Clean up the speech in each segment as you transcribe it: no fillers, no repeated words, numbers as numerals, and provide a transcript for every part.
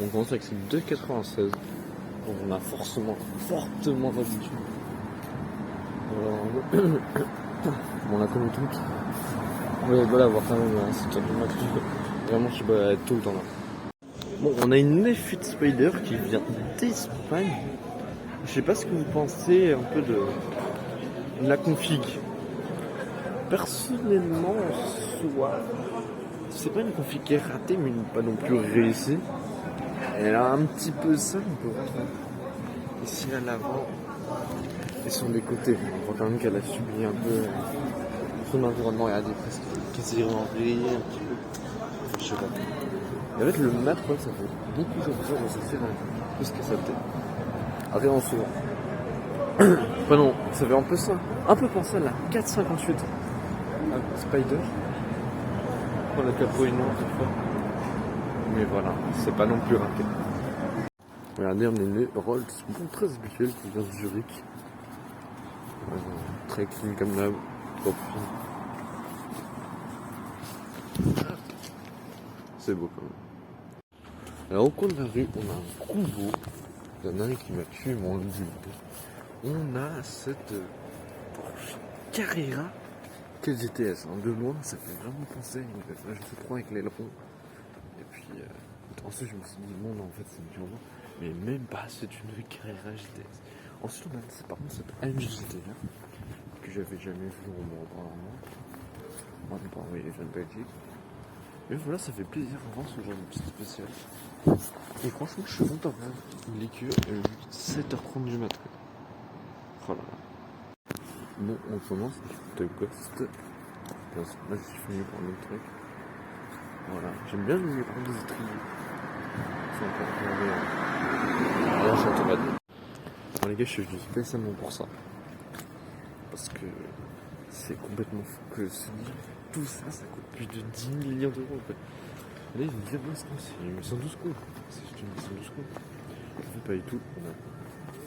On commence avec ces 2,96. Donc on a fortement l'habitude. On a comme tout. Ouais, voilà, voir quand même c'est top de match. Vraiment, je vais être tout le temps là. Bon, on a une F8 Spider qui vient d'Espagne. Je sais pas ce que vous pensez un peu de la config. Personnellement, soit c'est pas une config qui est ratée, mais pas non plus réussie. Elle a un petit peu ça, on peut voir ici à l'avant et sur les côtés. On voit quand même qu'elle a subi un peu son environnement. Regardez, presque quasi renvoyé un petit peu. Je sais pas. Et en fait, le mat, ça fait beaucoup de choses, ça fait plus que ça tête. Après, on se voit. Enfin non, ça fait un peu ça. Un peu penser à la 458 Spider. On a capoté une autre fois. Mais voilà, c'est pas non plus raté. Regardez, on est né Rolls, bon, très habituel qui vient de Zurich. Très clean comme d'hab, trop fine. C'est beau quand même. Alors au coin de la rue, on a un combo. Il y en a un qui m'a tué mon guide. On a cette Porsche Carrera GTS. De loin, ça fait vraiment penser à une GT3 avec l'aileron. Et puis ensuite je me suis dit non, en fait c'est une turbo. Mais même pas, c'est une Carrera GTS. Ensuite on a par contre cette AMG GT là que j'avais jamais vu au moins apparemment. On va pas envoyer les jeunes Belgique. Et voilà, ça fait plaisir de voir ce genre de petit spécial. Et franchement je suis content. Il est que 7h30 du matin. Voilà. Bon, on commence de Ghost. Là j'ai fini par le truc. Voilà, j'aime bien les grands des étriers. C'est encore regardé. Alors j'entends dire. Bon les gars, je suis spécialement pour ça. Parce que c'est complètement fou que tout ça, ça coûte plus de 10 millions d'euros en fait. Là ils vont dire, ouais, c'est une 112 coups. C'est juste une 112 coups. En fait, pas du tout.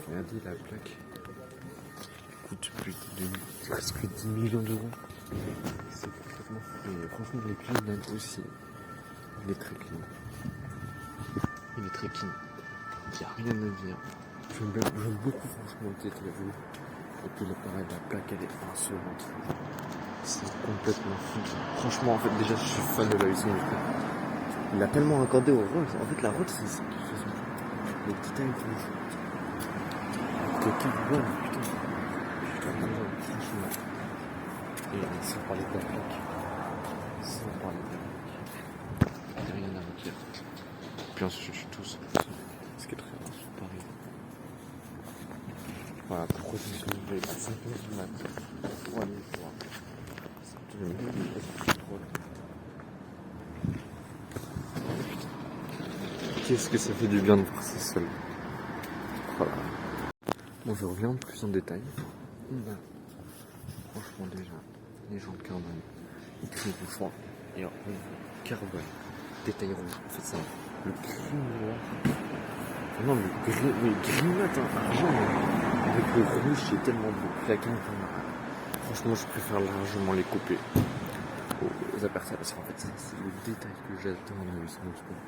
Regardez la plaque. Elle coûte plus de presque 10 millions d'euros. C'est complètement fou. Et franchement, les clean même aussi. Il est très clean. Il est très clean. Il n'y a rien à dire. J'aime beaucoup franchement le tête. Et puis l'appareil, la plaque, elle est insolente. C'est complètement fou. Franchement, en fait, déjà, je suis fan de la 800 du coup. Il a tellement accordé au Rolls. En fait, la Rolls, c'est ça qui fait son truc. Les détails qui font. Le carbone, putain. Je suis trop content, franchement. Et sans parler de la plaque. Sans parler de la plaque. Il n'y a rien à redire. Puis ensuite, je suis tout seul. Ce qui est très rare sur Paris. Voilà, pourquoi je me suis levé à 5h du matin pour aller voir. C'est trop là. Qu'est-ce que ça fait du bien de voir ça seul. Voilà. Bon, je reviens plus en détail. On a franchement déjà les gens de carbone, écrit froid et alors carbone, détail rouge. En fait, ça, le gris noir. Non, le gris matin argent, avec le rouge, c'est tellement beau. Franchement, je préfère largement les couper aux aperçus parce qu'en fait, c'est le détail que j'adore dans les 800 secondes.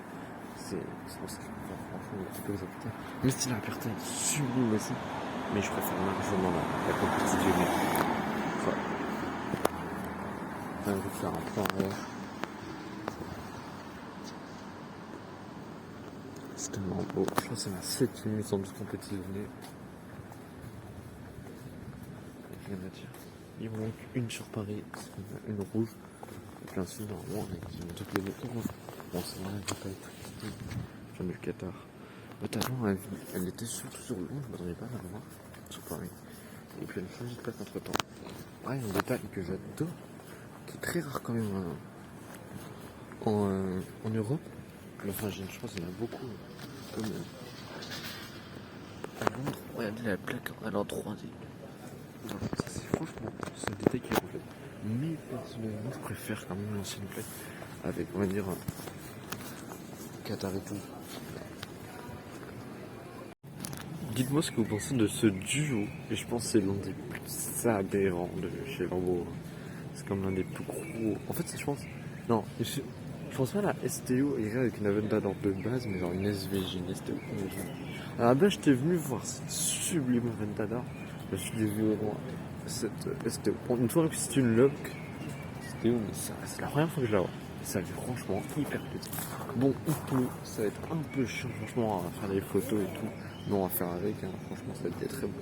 C'est pour ça que franchement, un petit peu les aperçus. Même si l'aperçu est sublime aussi, mais je préfère largement la complexité du mec. Voilà. Je vais faire un plan arrière. C'est tellement beau. Je crois que c'est ma 7e 812 compétitionnée. Rien à dire. Il me manque une sur Paris, une rouge. Et puis ensuite, normalement, on a quasiment toutes les motos rouges. Bon, c'est vrai, elle ne peut pas être ici. J'en ai le Qatar. Mais avant, elle était surtout sur le long, je ne m'attendais pas à la voir sur Paris. Et puis elle a changé de place entre temps. Ouais, un détail que j'adore, qui est très rare quand même en Europe. Mais enfin, je pense qu'il y en a beaucoup. Comme à Londres, regardez la plaque à l'endroit. Voilà, ça c'est franchement, c'est un détail qui est refait. Mais personnellement, je préfère quand même l'ancienne plaque avec, on va dire, Qatar et tout. Dites-moi ce que vous pensez de ce duo, et je pense que c'est l'un des plus aberrants de chez Lambo. C'est comme l'un des plus gros. En fait, je pense. Non, je Je pense pas à la STO et avec une Aventador de base, mais genre une SVJ, une STO. À la base, j'étais venu voir cette sublime Aventador. Je suis vu au loin cette STO. Bon, une fois que c'est une loc, STO, mais c'est la première fois que je la vois. Ça fait franchement hyper plaisir. Bon, ça va être un peu chiant, franchement, à faire des photos et tout. Non, à faire avec, hein. Franchement, ça va être très bon.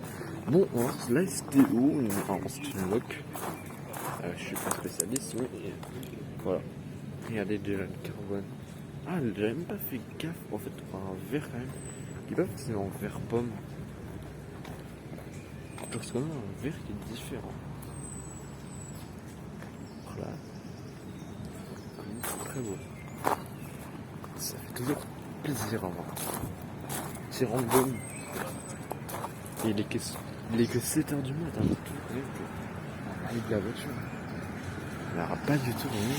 Bon, on va voir la STO, c'est une loc. Je suis pas spécialiste, mais voilà. Regardez déjà le carbone. Ah, j'ai même pas fait gaffe en fait, un verre quand même. Qui est pas forcément en verre pomme. Parce qu'on a un verre qui est différent. Voilà. Très beau. Ça fait toujours plaisir à voir. C'est random. Et il est que 7h du matin. Avec la voiture. Il n'y aura pas du tout rien.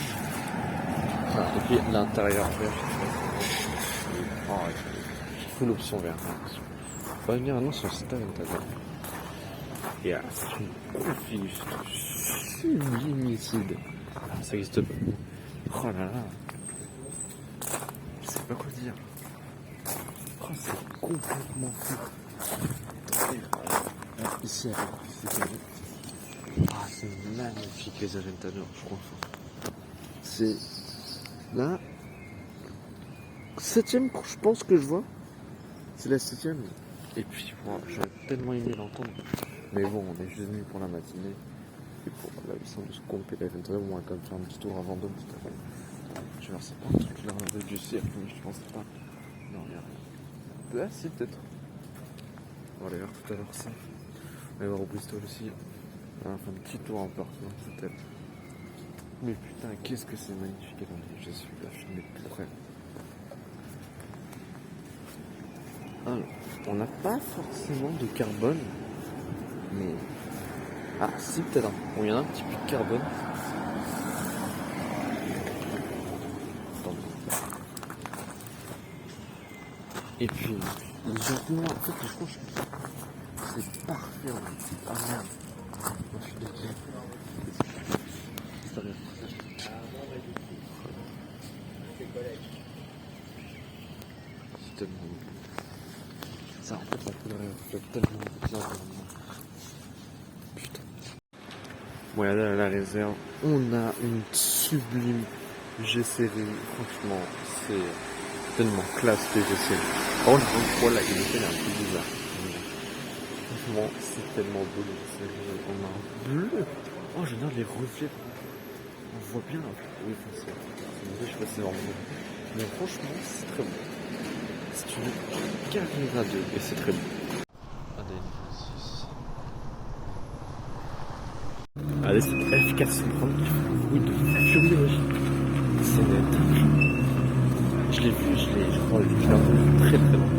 Ah, et puis l'intérieur vert. Oh, ouais. Full option vert. On va venir maintenant sur le site Aventador. Et c'est une configuration sublimicide. Ça existe pas. Oh là là. Je sais pas quoi dire. Oh, c'est complètement fou. Ici, c'est magnifique les Aventador, je crois. C'est là 7ème, je pense que je vois. C'est la 7ème. Et puis, wow, j'aurais tellement aimé l'entendre. Mais bon, on est juste venu pour la matinée. Et pour la leçon de se compter l'Aventador, on va quand même faire un petit tour à Vendôme tout à l'heure. Je vais voir, c'est pas un truc là du cirque, mais je pense pas. Non, il y a rien. Là, si, peut-être. On va aller voir tout à l'heure ça. On va aller voir au Bristol aussi. On va faire un petit tour en parc, peut-être. Mais putain, qu'est-ce que c'est magnifique, je suis là, je suis plus près. Alors, on n'a pas forcément de carbone, mais... Ah, si, peut-être. Bon, il y en a un petit peu de carbone. Attendez. Et puis, lentement, en fait, je pense que c'est parfait. Ah merde. Moi, je suis désolé. C'est pas grave. C'est tellement beau. Ça, en fait, la couleur reflète tellement bien. Putain. Bon, regardez à la réserve, on a une sublime G-Série. Franchement, c'est tellement classe les G-Série. Oh, je vois la G-Série est un peu bizarre. Franchement, c'est tellement beau les G-Série. On a un bleu. Oh, j'adore les reflets. On voit bien. Oui, c'est je sais pas si c'est normal. Mais franchement, c'est très beau. C'est une Carrera 2 et c'est très beau. Allez, c'est F430 qui fait le bruit de furie. C'est net. Je l'ai vu, je crois, je l'ai vu très très loin.